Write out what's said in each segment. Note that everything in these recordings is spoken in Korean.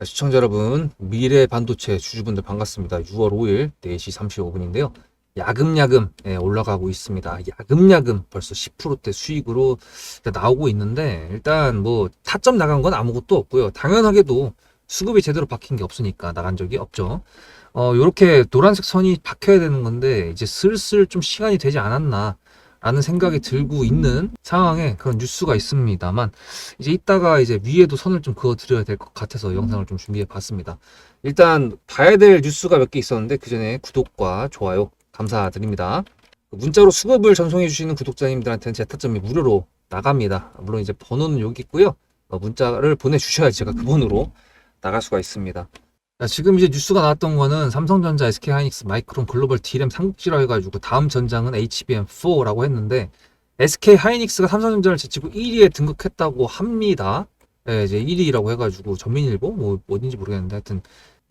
시청자 여러분, 미래 반도체 주주분들 반갑습니다. 6월 5일 4시 35분인데요. 야금야금 올라가고 있습니다. 야금야금 벌써 10%대 수익으로 나오고 있는데, 일단 뭐 타점 나간 건 아무것도 없고요. 당연하게도 수급이 제대로 박힌 게 없으니까 나간 적이 없죠. 요렇게 노란색 선이 박혀야 되는 건데 이제 슬슬 좀 시간이 되지 않았나 라는 생각이 들고 있는 상황에 그런 뉴스가 있습니다만, 이제 이따가 이제 위에도 선을 좀 그어 드려야 될 것 같아서 영상을 좀 준비해 봤습니다. 일단 봐야 될 뉴스가 몇 개 있었는데 그 전에 구독과 좋아요 감사드립니다. 문자로 수급을 전송해 주시는 구독자님들한테는 제 타점이 무료로 나갑니다. 물론 이제 번호는 여기 있고요. 문자를 보내주셔야지 제가 그 번호로 나갈 수가 있습니다. 자, 지금 이제 뉴스가 나왔던 거는 삼성전자, SK하이닉스, 마이크론, 글로벌 D램 삼국지라 해가지고 다음 전장은 HBM4라고 했는데, SK하이닉스가 삼성전자를 제치고 1위에 등극했다고 합니다. 네, 이제 1위라고 해가지고 전민일보 뭐 어딘지 모르겠는데 하여튼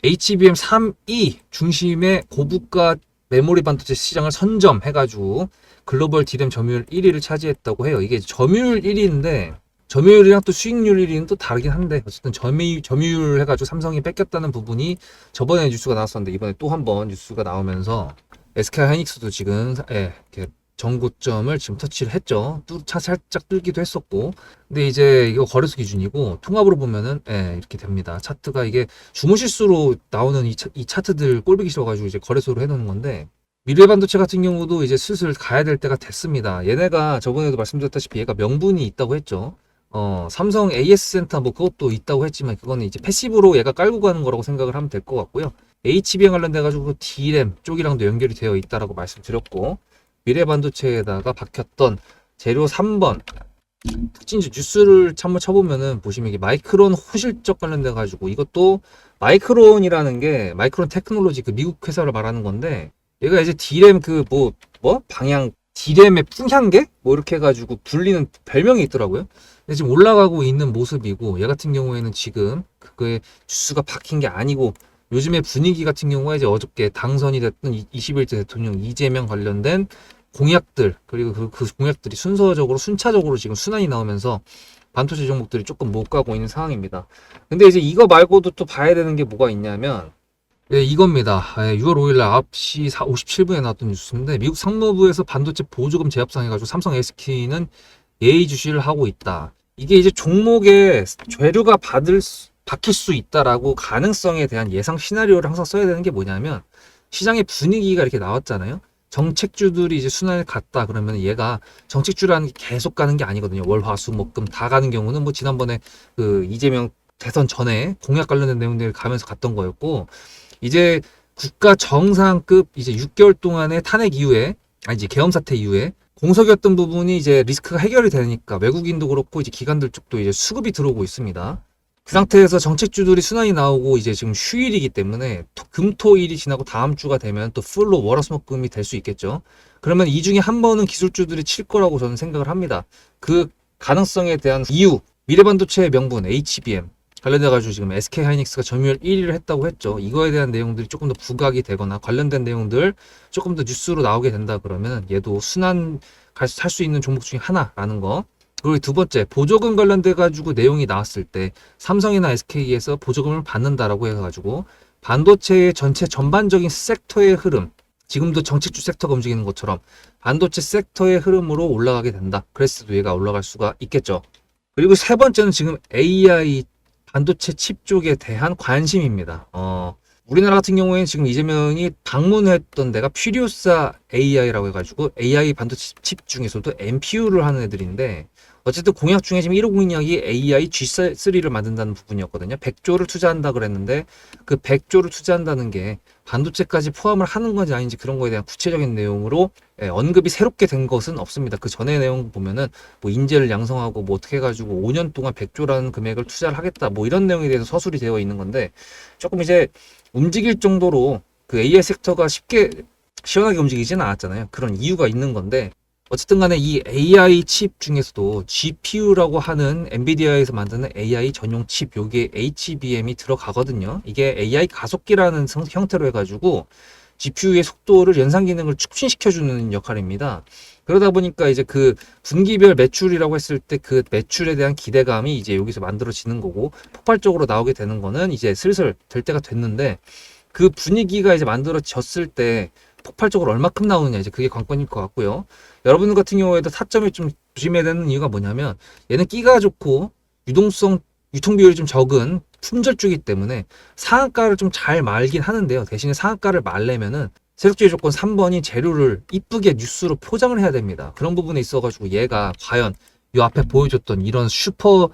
HBM3E 중심의 고부가 메모리 반도체 시장을 선점해가지고 글로벌 D램 점유율 1위를 차지했다고 해요. 이게 점유율 1위인데 점유율이랑 또 수익률 1위는 또 다르긴 한데, 어쨌든 점유율 해가지고 삼성이 뺏겼다는 부분이 저번에 뉴스가 나왔었는데 이번에 또 한 번 뉴스가 나오면서 SK하이닉스도 지금 이렇게 정고점을 지금 터치를 했죠. 살짝 뚫기도 했었고, 근데 이제 이거 거래소 기준이고 통합으로 보면은 이렇게 됩니다. 차트가 이게 주무실수로 나오는 이 차트들 꼴보기 싫어가지고 이제 거래소로 해놓는 건데, 미래반도체 같은 경우도 이제 슬슬 가야 될 때가 됐습니다. 얘네가 저번에도 말씀드렸다시피 얘가 명분이 있다고 했죠. 삼성 AS 센터 뭐 그것도 있다고 했지만 그거는 이제 패시브로 얘가 깔고 가는 거라고 생각을 하면 될 것 같고요. HBM 관련돼 가지고 D램 쪽이랑도 연결이 되어 있다라고 말씀드렸고, 미래 반도체에다가 박혔던 재료 3번 특징지 뉴스를 한번 쳐보면은 보시면 이게 마이크론 호실적 관련돼 가지고, 이것도 마이크론이라는 게 마이크론 테크놀로지 그 미국 회사를 말하는 건데, 얘가 이제 D램 그 방향 D램의 풍향계 뭐 이렇게 해가지고 불리는 별명이 있더라고요. 근데 지금 올라가고 있는 모습이고, 얘 같은 경우에는 지금 그거에 뉴스가 박힌 게 아니고, 요즘의 분위기 같은 경우가 이제 어저께 당선이 됐던 21대 대통령 이재명 관련된 공약들, 그리고 그 공약들이 순차적으로 지금 순환이 나오면서 반도체 종목들이 조금 못 가고 있는 상황입니다. 근데 이제 이거 말고도 또 봐야 되는 게 뭐가 있냐면, 이겁니다. 6월 5일 날 9시 57분에 나왔던 뉴스인데, 미국 상무부에서 반도체 보조금 제압상 해가지고 삼성 SK는 예의주시를 하고 있다. 이게 이제 종목에 죄류가 박힐 수 있다라고 가능성에 대한 예상 시나리오를 항상 써야 되는 게 뭐냐면, 시장의 분위기가 이렇게 나왔잖아요. 정책주들이 이제 순환을 갔다 그러면 얘가 정책주라는 게 계속 가는 게 아니거든요. 월, 화, 수, 목, 금 다 가는 경우는 뭐 지난번에 그 이재명 대선 전에 공약 관련된 내용들을 가면서 갔던 거였고, 이제 국가 정상급 이제 6개월 동안의 탄핵 이후에, 아니지 계엄 사태 이후에 공석이었던 부분이 이제 리스크가 해결이 되니까 외국인도 그렇고 이제 기관들 쪽도 이제 수급이 들어오고 있습니다. 그 상태에서 정책주들이 순환이 나오고 이제 지금 휴일이기 때문에 금토일이 지나고 다음 주가 되면 또 풀로 월화수목금이 될 수 있겠죠. 그러면 이 중에 한 번은 기술주들이 칠 거라고 저는 생각을 합니다. 그 가능성에 대한 이유, 미래반도체의 명분 HBM 관련돼가지고 지금 SK하이닉스가 점유율 1위를 했다고 했죠. 이거에 대한 내용들이 조금 더 부각이 되거나 관련된 내용들 조금 더 뉴스로 나오게 된다 그러면 얘도 순환 할 수 있는 종목 중에 하나라는 거. 그리고 두 번째, 보조금 관련돼가지고 내용이 나왔을 때 삼성이나 SK에서 보조금을 받는다라고 해가지고 반도체의 전체 전반적인 섹터의 흐름, 지금도 정책주 섹터가 움직이는 것처럼 반도체 섹터의 흐름으로 올라가게 된다. 그랬을 때 얘가 올라갈 수가 있겠죠. 그리고 세 번째는 지금 AI 반도체 칩 쪽에 대한 관심입니다. 우리나라 같은 경우에는 지금 이재명이 방문했던 데가 퓨리오사 AI라고 해가지고 AI 반도체 칩 중에서도 NPU를 하는 애들인데, 어쨌든 공약 중에 지금 1호 공약이 AI G3를 만든다는 부분이었거든요. 100조를 투자한다 그랬는데, 그 100조를 투자한다는 게 반도체까지 포함을 하는 건지 아닌지 그런 거에 대한 구체적인 내용으로 언급이 새롭게 된 것은 없습니다. 그 전에 내용 보면은 뭐 인재를 양성하고 뭐 어떻게 해가지고 5년 동안 100조라는 금액을 투자를 하겠다 뭐 이런 내용에 대해서 서술이 되어 있는 건데, 조금 이제 움직일 정도로 그 AI 섹터가 쉽게 시원하게 움직이지는 않았잖아요. 그런 이유가 있는 건데, 어쨌든 간에 이 AI 칩 중에서도 GPU라고 하는 엔비디아에서 만드는 AI 전용 칩, 요게 HBM이 들어가거든요. 이게 AI 가속기라는 형태로 해가지고 GPU의 속도를 연산 기능을 촉진시켜주는 역할입니다. 그러다 보니까 이제 그 분기별 매출이라고 했을 때 그 매출에 대한 기대감이 이제 여기서 만들어지는 거고, 폭발적으로 나오게 되는 거는 이제 슬슬 될 때가 됐는데, 그 분위기가 이제 만들어졌을 때 폭발적으로 얼마큼 나오느냐, 이제 그게 관건일 것 같고요. 여러분 같은 경우에도 타점이 좀 조심해야 되는 이유가 뭐냐면, 얘는 끼가 좋고 유통 비율이 좀 적은 품절주기 때문에 상한가를 좀 잘 말긴 하는데요. 대신에 상한가를 말려면은 세력주의 조건 3번이 재료를 이쁘게 뉴스로 포장을 해야 됩니다. 그런 부분에 있어가지고 얘가 과연 이 앞에 보여줬던 이런 슈퍼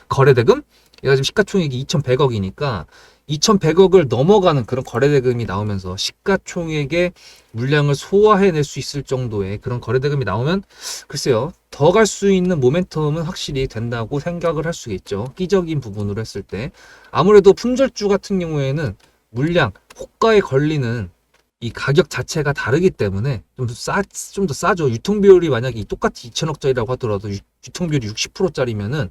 거래대금? 얘가 지금 시가총액이 2,100억이니까 2,100억을 넘어가는 그런 거래대금이 나오면서 시가총액의 물량을 소화해낼 수 있을 정도의 그런 거래대금이 나오면, 글쎄요, 더 갈 수 있는 모멘텀은 확실히 된다고 생각을 할 수 있죠. 끼적인 부분으로 했을 때. 아무래도 품절주 같은 경우에는 물량, 호가에 걸리는 이 가격 자체가 다르기 때문에 좀 더 싸죠. 유통비율이 만약에 똑같이 2천억짜리라고 하더라도 유통비율이 60%짜리면은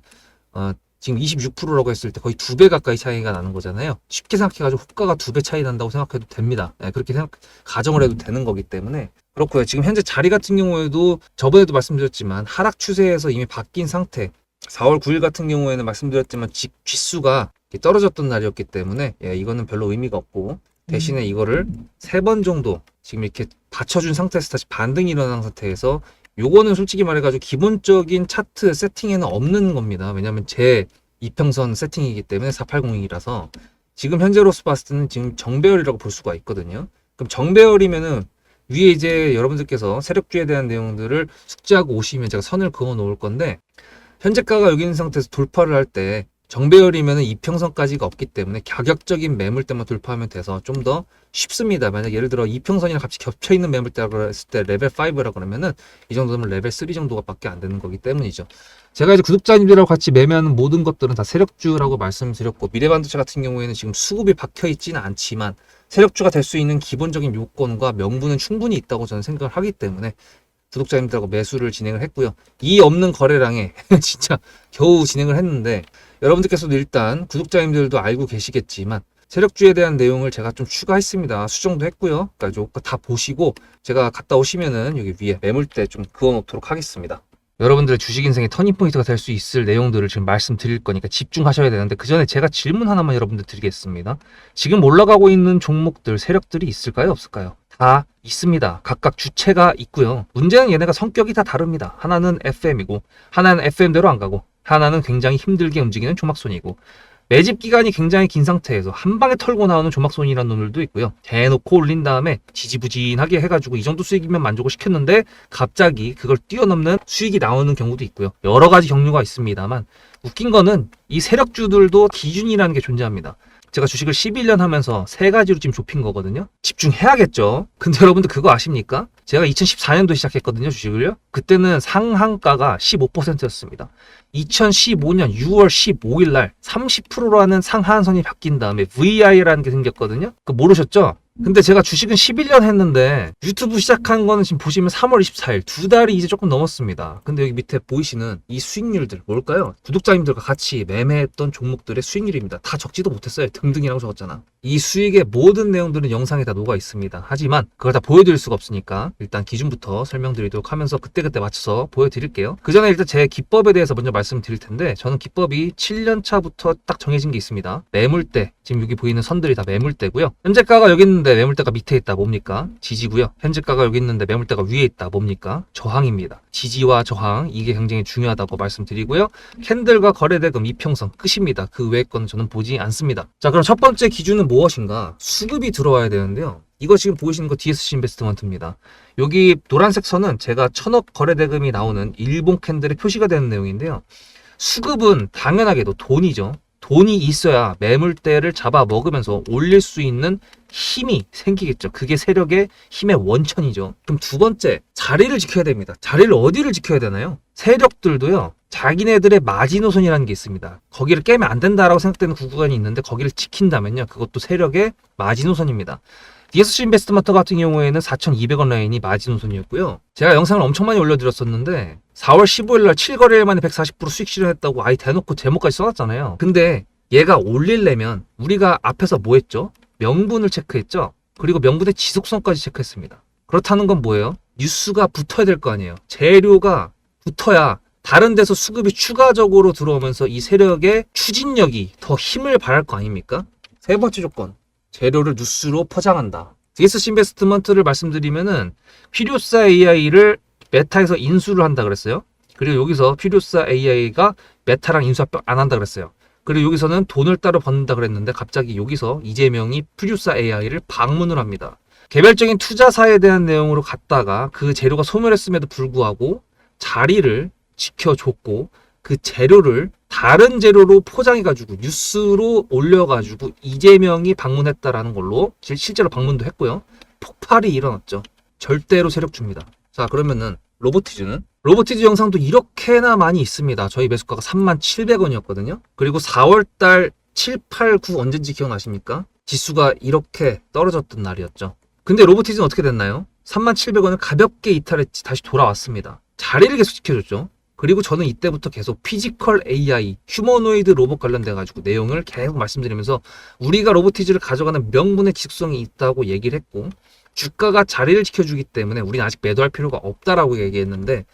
지금 26%라고 했을 때 거의 2배 가까이 차이가 나는 거잖아요. 쉽게 생각해가지고 호가가 2배 차이 난다고 생각해도 됩니다. 그렇게 가정을 해도 되는 거기 때문에 그렇고요. 지금 현재 자리 같은 경우에도 저번에도 말씀드렸지만 하락 추세에서 이미 바뀐 상태. 4월 9일 같은 경우에는 말씀드렸지만 쥐수가 떨어졌던 날이었기 때문에 이거는 별로 의미가 없고, 대신에 이거를 3번 정도 지금 이렇게 받쳐준 상태에서 다시 반등이 일어난 상태에서, 요거는 솔직히 말해가지고 기본적인 차트 세팅에는 없는 겁니다. 왜냐면 제 이평선 세팅이기 때문에 4802라서 지금 현재로서 봤을 때는 지금 정배열이라고 볼 수가 있거든요. 그럼 정배열이면은 위에 이제 여러분들께서 세력주에 대한 내용들을 숙지하고 오시면 제가 선을 그어 놓을 건데, 현재가가 여기 있는 상태에서 돌파를 할 때 정배열이면은 이평선까지가 없기 때문에 가격적인 매물대만 돌파하면 돼서 좀 더 쉽습니다. 만약 예를 들어 이평선이랑 같이 겹쳐 있는 매물대라고 했을 때 레벨 5라고 그러면은 이 정도면 레벨 3 정도가 밖에 안 되는 거기 때문이죠. 제가 이제 구독자님들하고 같이 매매하는 모든 것들은 다 세력주라고 말씀드렸고, 미래반도체 같은 경우에는 지금 수급이 박혀 있지는 않지만 세력주가 될 수 있는 기본적인 요건과 명분은 충분히 있다고 저는 생각을 하기 때문에 구독자님들하고 매수를 진행을 했고요. 이 없는 거래량에 진짜 겨우 진행을 했는데, 여러분들께서도 일단 구독자님들도 알고 계시겠지만 세력주에 대한 내용을 제가 좀 추가했습니다. 수정도 했고요. 그러니까 다 보시고 제가 갔다 오시면은 여기 위에 매물대 좀 그어 놓도록 하겠습니다. 여러분들의 주식 인생의 터닝포인트가 될 수 있을 내용들을 지금 말씀드릴 거니까 집중하셔야 되는데, 그 전에 제가 질문 하나만 여러분들 드리겠습니다. 지금 올라가고 있는 종목들, 세력들이 있을까요? 없을까요? 다 있습니다. 각각 주체가 있고요. 문제는 얘네가 성격이 다 다릅니다. 하나는 FM이고 하나는 FM대로 안 가고 하나는 굉장히 힘들게 움직이는 조막손이고, 매집 기간이 굉장히 긴 상태에서 한 방에 털고 나오는 조막손이라는 놈들도 있고요. 대놓고 올린 다음에 지지부진하게 해가지고 이 정도 수익이면 만족을 시켰는데 갑자기 그걸 뛰어넘는 수익이 나오는 경우도 있고요. 여러 가지 경로가 있습니다만, 웃긴 거는 이 세력주들도 기준이라는 게 존재합니다. 제가 주식을 11년 하면서 3가지로 지금 좁힌 거거든요. 집중해야겠죠. 근데 여러분들 그거 아십니까? 제가 2014년도에 시작했거든요, 주식을요. 그때는 상한가가 15%였습니다. 2015년 6월 15일 날 30%라는 상한선이 바뀐 다음에 VI라는 게 생겼거든요. 그거 모르셨죠? 근데 제가 주식은 11년 했는데 유튜브 시작한 거는 지금 보시면 3월 24일, 2달이 이제 조금 넘었습니다. 근데 여기 밑에 보이시는 이 수익률들 뭘까요? 구독자님들과 같이 매매했던 종목들의 수익률입니다. 다 적지도 못했어요. 등등이라고 적었잖아. 이 수익의 모든 내용들은 영상에 다 녹아 있습니다. 하지만 그걸 다 보여드릴 수가 없으니까 일단 기준부터 설명드리도록 하면서 그때그때 맞춰서 보여드릴게요. 그 전에 일단 제 기법에 대해서 먼저 말씀드릴 텐데, 저는 기법이 7년 차부터 딱 정해진 게 있습니다. 매물대, 지금 여기 보이는 선들이 다 매물대고요. 현재가가 여기 있는데 매물대가 밑에 있다, 뭡니까? 지지고요. 현재가가 여기 있는데 매물대가 위에 있다, 뭡니까? 저항입니다. 지지와 저항, 이게 굉장히 중요하다고 말씀드리고요. 캔들과 거래대금 이평선 끝입니다. 그 외의 건 저는 보지 않습니다. 자, 그럼 첫 번째 기준은 무엇인가? 수급이 들어와야 되는데요. 이거 지금 보이시는 거 DSC 인베스트먼트입니다. 여기 노란색 선은 제가 1000억 거래대금이 나오는 일본 캔들의 표시가 되는 내용인데요. 수급은 당연하게도 돈이죠. 돈이 있어야 매물대를 잡아 먹으면서 올릴 수 있는 힘이 생기겠죠. 그게 세력의 힘의 원천이죠. 그럼 두 번째, 자리를 지켜야 됩니다. 자리를 어디를 지켜야 되나요? 세력들도요, 자기네들의 마지노선이라는 게 있습니다. 거기를 깨면 안 된다라고 생각되는 구간이 있는데 거기를 지킨다면요, 그것도 세력의 마지노선입니다. DSC 인베스트먼트 같은 경우에는 4,200원 라인이 마지노선이었고요. 제가 영상을 엄청 많이 올려드렸었는데 4월 15일 날 7거래일 만에 140% 수익 실현했다고 아예 대놓고 제목까지 써놨잖아요. 근데 얘가 올리려면 우리가 앞에서 뭐 했죠? 명분을 체크했죠. 그리고 명분의 지속성까지 체크했습니다. 그렇다는 건 뭐예요? 뉴스가 붙어야 될 거 아니에요. 재료가 붙어야 다른 데서 수급이 추가적으로 들어오면서 이 세력의 추진력이 더 힘을 발할 거 아닙니까? 세 번째 조건, 재료를 뉴스로 포장한다. DS 인베스트먼트를 말씀드리면은 필요사 AI를 메타에서 인수를 한다 그랬어요. 그리고 여기서 필요사 AI가 메타랑 인수 안 한다 그랬어요. 그리고 여기서는 돈을 따로 받는다 그랬는데 갑자기 여기서 이재명이 필요사 AI를 방문을 합니다. 개별적인 투자사에 대한 내용으로 갔다가 그 재료가 소멸했음에도 불구하고 자리를 지켜줬고 그 재료를 다른 재료로 포장해가지고 뉴스로 올려가지고 이재명이 방문했다라는 걸로 실제로 방문도 했고요. 폭발이 일어났죠. 절대로 세력 줍니다. 자, 그러면은 로보티즈 영상도 이렇게나 많이 있습니다. 저희 매수가가 37,700원이었거든요. 그리고 4월달 7, 8, 9 언젠지 기억나십니까? 지수가 이렇게 떨어졌던 날이었죠. 근데 로보티즈는 어떻게 됐나요? 37,000원을 가볍게 이탈했지 다시 돌아왔습니다. 자리를 계속 지켜줬죠. 그리고 저는 이때부터 계속 피지컬 AI, 휴머노이드 로봇 관련돼가지고 내용을 계속 말씀드리면서 우리가 로보티즈를 가져가는 명분의 지속성이 있다고 얘기를 했고 주가가 자리를 지켜주기 때문에 우리는 아직 매도할 필요가 없다라고 얘기했는데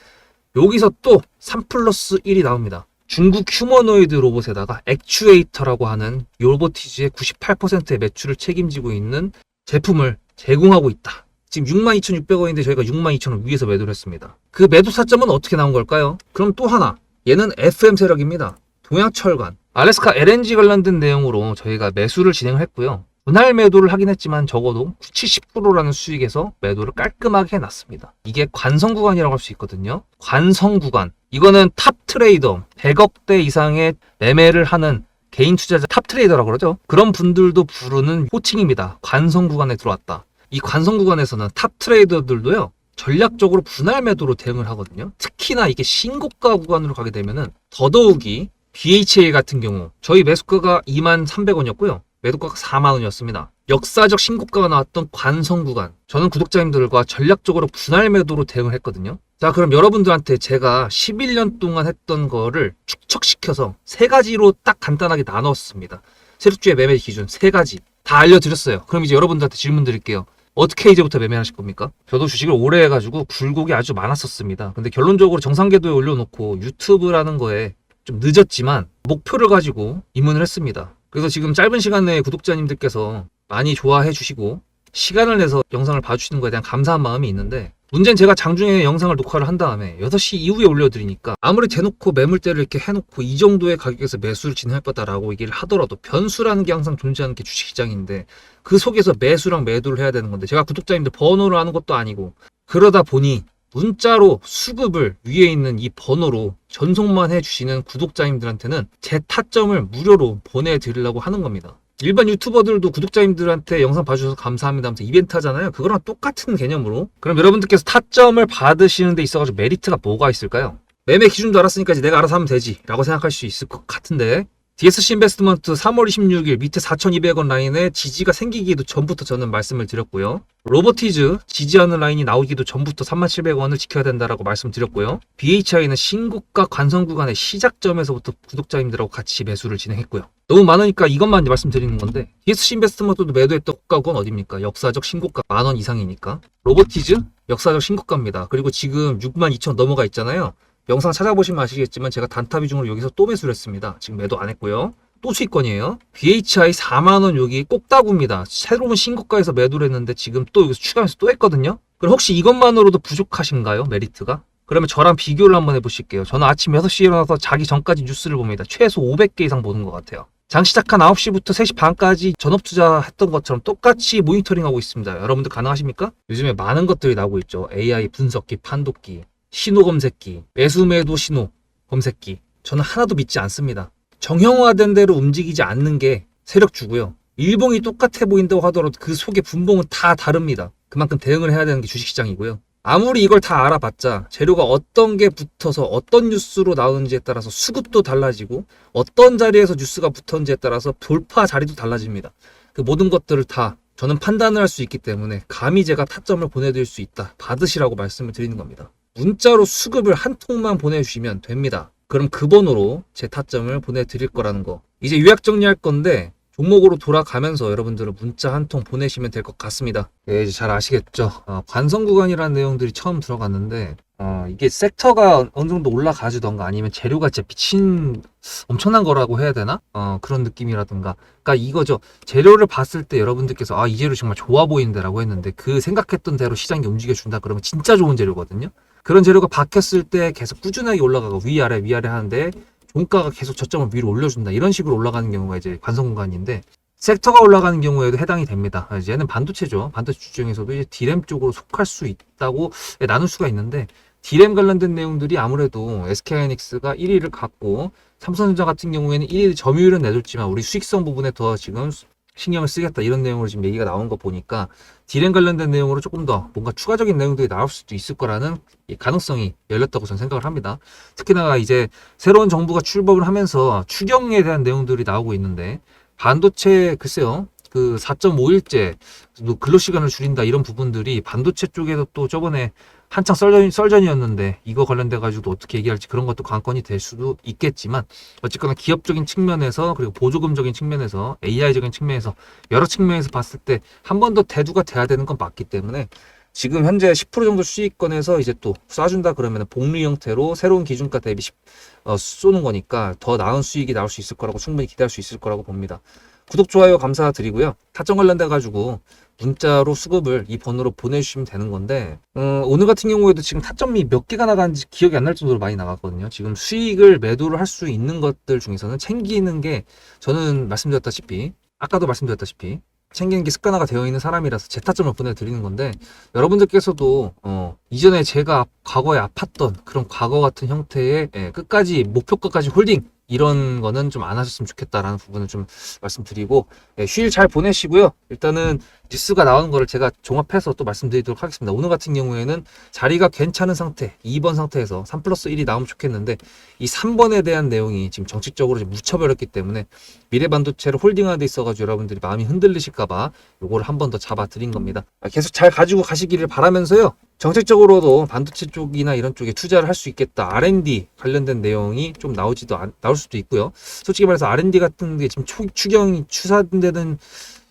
여기서 또 3+1이 나옵니다. 중국 휴머노이드 로봇에다가 액추에이터라고 하는 로보티즈의 98%의 매출을 책임지고 있는 제품을 제공하고 있다. 지금 62,600원인데 저희가 62,000원 위에서 매도를 했습니다. 그 매도 타점은 어떻게 나온 걸까요? 그럼 또 하나, 얘는 FM 세력입니다. 동양철관, 알래스카 LNG 관련된 내용으로 저희가 매수를 진행을 했고요. 분할 매도를 하긴 했지만 적어도 70%라는 수익에서 매도를 깔끔하게 해놨습니다. 이게 관성 구간이라고 할 수 있거든요. 관성 구간. 이거는 탑 트레이더, 100억대 이상의 매매를 하는 개인 투자자 탑 트레이더라고 그러죠. 그런 분들도 부르는 호칭입니다. 관성 구간에 들어왔다. 이 관성 구간에서는 탑 트레이더들도요. 전략적으로 분할 매도로 대응을 하거든요. 특히나 이게 신고가 구간으로 가게 되면은 더더욱이 BHA 같은 경우 저희 매수가가 23,300원이었고요. 매도가가 40,000원이었습니다. 역사적 신고가가 나왔던 관성 구간. 저는 구독자님들과 전략적으로 분할 매도로 대응을 했거든요. 자, 그럼 여러분들한테 제가 11년 동안 했던 거를 축적시켜서 세 가지로 딱 간단하게 나눴습니다. 세력주의 매매 기준 세 가지 다 알려드렸어요. 그럼 이제 여러분들한테 질문 드릴게요. 어떻게 이제부터 매매하실 겁니까? 저도 주식을 오래 해가지고 굴곡이 아주 많았었습니다. 근데 결론적으로 정상궤도에 올려놓고 유튜브라는 거에 좀 늦었지만 목표를 가지고 입문을 했습니다. 그래서 지금 짧은 시간 내에 구독자님들께서 많이 좋아해 주시고 시간을 내서 영상을 봐주시는 거에 대한 감사한 마음이 있는데 문제는 제가 장중에 영상을 녹화를 한 다음에 6시 이후에 올려드리니까 아무리 대놓고 매물대를 이렇게 해놓고 이 정도의 가격에서 매수를 진행할 거다라고 얘기를 하더라도 변수라는 게 항상 존재하는 게 주식시장인데 그 속에서 매수랑 매도를 해야 되는 건데 제가 구독자님들 번호를 아는 것도 아니고 그러다 보니 문자로 수급을 위에 있는 이 번호로 전송만 해주시는 구독자님들한테는 제 타점을 무료로 보내드리려고 하는 겁니다. 일반 유튜버들도 구독자님들한테 영상 봐주셔서 감사합니다 하면서 이벤트 하잖아요. 그거랑 똑같은 개념으로. 그럼 여러분들께서 타점을 받으시는 데 있어가지고 메리트가 뭐가 있을까요? 매매 기준도 알았으니까 이제 내가 알아서 하면 되지 라고 생각할 수 있을 것 같은데 DSC 인베스트먼트 3월 26일 밑에 4,200원 라인에 지지가 생기기도 전부터 저는 말씀을 드렸고요. 로보티즈 지지하는 라인이 나오기도 전부터 37,000원을 지켜야 된다라고 말씀드렸고요. BHI는 신고가 관성 구간의 시작점에서부터 구독자님들하고 같이 매수를 진행했고요. 너무 많으니까 이것만 이제 말씀드리는 건데 DSC 인베스트먼트도 매도했던 고가건 어딥니까? 역사적 신고가 10,000원 이상이니까. 로보티즈 역사적 신고가입니다. 그리고 지금 62,000원 넘어가 있잖아요. 영상 찾아보시면 아시겠지만 제가 단타 비중으로 여기서 또 매수를 했습니다. 지금 매도 안 했고요. 또 수익권이에요. BHI 40,000원 여기 꼭다구입니다. 새로운 신고가에서 매도를 했는데 지금 또 여기서 추가해서 또 했거든요. 그럼 혹시 이것만으로도 부족하신가요? 메리트가? 그러면 저랑 비교를 한번 해보실게요. 저는 아침 6시에 일어나서 자기 전까지 뉴스를 봅니다. 최소 500개 이상 보는 것 같아요. 장 시작한 9시부터 3시 반까지 전업 투자했던 것처럼 똑같이 모니터링하고 있습니다. 여러분들 가능하십니까? 요즘에 많은 것들이 나오고 있죠. AI 분석기, 판독기, 신호 검색기, 매수 매도 신호 검색기. 저는 하나도 믿지 않습니다. 정형화된 대로 움직이지 않는 게 세력주고요. 일봉이 똑같아 보인다고 하더라도 그 속의 분봉은 다 다릅니다. 그만큼 대응을 해야 되는 게 주식시장이고요. 아무리 이걸 다 알아봤자 재료가 어떤 게 붙어서 어떤 뉴스로 나오는지에 따라서 수급도 달라지고 어떤 자리에서 뉴스가 붙었는지에 따라서 돌파 자리도 달라집니다. 그 모든 것들을 다 저는 판단을 할 수 있기 때문에 감히 제가 타점을 보내드릴 수 있다. 받으시라고 말씀을 드리는 겁니다. 문자로 수급을 한 통만 보내주시면 됩니다. 그럼 그 번호로 제 타점을 보내드릴 거라는 거. 이제 요약 정리할 건데 종목으로 돌아가면서 여러분들은 문자 한 통 보내시면 될 것 같습니다. 예, 이제 잘 아시겠죠? 관성 구간이라는 내용들이 처음 들어갔는데, 이게 섹터가 어느 정도 올라가지던가 아니면 재료가 진짜 미친 엄청난 거라고 해야 되나? 그런 느낌이라든가. 그러니까 이거죠. 재료를 봤을 때 여러분들께서 이 재료 정말 좋아 보이는데라고 했는데 그 생각했던 대로 시장이 움직여준다 그러면 진짜 좋은 재료거든요. 그런 재료가 박혔을 때 계속 꾸준하게 올라가고 위아래 위아래 하는데 종가가 계속 저점을 위로 올려준다. 이런 식으로 올라가는 경우가 이제 관성 구간인데 섹터가 올라가는 경우에도 해당이 됩니다. 이제 얘는 반도체죠. 반도체 중에서도 이제 D램 쪽으로 속할 수 있다고 나눌 수가 있는데 D램 관련된 내용들이 아무래도 SK하이닉스가 1위를 갖고 삼성전자 같은 경우에는 1위 점유율은 내줬지만 우리 수익성 부분에 더 지금 신경을 쓰겠다 이런 내용으로 지금 얘기가 나온 거 보니까 D램 관련된 내용으로 조금 더 뭔가 추가적인 내용들이 나올 수도 있을 거라는 가능성이 열렸다고 저는 생각을 합니다. 특히나 이제 새로운 정부가 출범을 하면서 추경에 대한 내용들이 나오고 있는데 반도체 글쎄요 그 4.5일제 근로시간을 줄인다 이런 부분들이 반도체 쪽에서 또 저번에 한창 썰전이었는데 이거 관련돼 가지고 어떻게 얘기할지 그런 것도 관건이 될 수도 있겠지만 어쨌거나 기업적인 측면에서 그리고 보조금적인 측면에서 AI적인 측면에서 여러 측면에서 봤을 때 한 번 더 대두가 돼야 되는 건 맞기 때문에 지금 현재 10% 정도 수익권에서 이제 또 쏴준다 그러면 복리 형태로 새로운 기준가 대비 쏘는 거니까 더 나은 수익이 나올 수 있을 거라고 충분히 기대할 수 있을 거라고 봅니다. 구독, 좋아요 감사드리고요. 타점 관련돼 가지고 문자로 수급을 이 번호로 보내주시면 되는 건데 오늘 같은 경우에도 지금 타점이 몇 개가 나가는지 기억이 안 날 정도로 많이 나갔거든요. 지금 수익을 매도를 할 수 있는 것들 중에서는 챙기는 게 저는 아까도 말씀드렸다시피 챙기는 게 습관화가 되어 있는 사람이라서 제 타점을 보내드리는 건데 여러분들께서도 이전에 제가 과거에 아팠던 그런 과거 같은 형태의 끝까지 목표가까지 홀딩 이런 거는 좀 안 하셨으면 좋겠다라는 부분을 좀 말씀드리고 휴일 잘 보내시고요. 일단은 뉴스가 나오는 거를 제가 종합해서 또 말씀드리도록 하겠습니다. 오늘 같은 경우에는 자리가 괜찮은 상태 2번 상태에서 3+1이 나오면 좋겠는데 이 3번에 대한 내용이 지금 정치적으로 묻혀버렸기 때문에 미래반도체를 홀딩하는 데 있어가지고 여러분들이 마음이 흔들리실까봐 요거를 한 번 더 잡아드린 겁니다. 계속 잘 가지고 가시기를 바라면서요. 정책적으로도 반도체 쪽이나 이런 쪽에 투자를 할 수 있겠다. R&D 관련된 내용이 좀 나올 수도 있고요. 솔직히 말해서 R&D 같은 게 지금 추경이 추산되는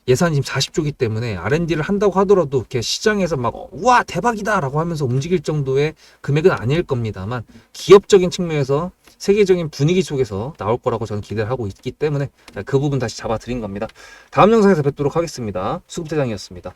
예산이 지금 40조이기 때문에 R&D를 한다고 하더라도 이렇게 시장에서 막 우와 대박이다 라고 하면서 움직일 정도의 금액은 아닐 겁니다만 기업적인 측면에서 세계적인 분위기 속에서 나올 거라고 저는 기대를 하고 있기 때문에 그 부분 다시 잡아드린 겁니다. 다음 영상에서 뵙도록 하겠습니다. 수급대장이었습니다.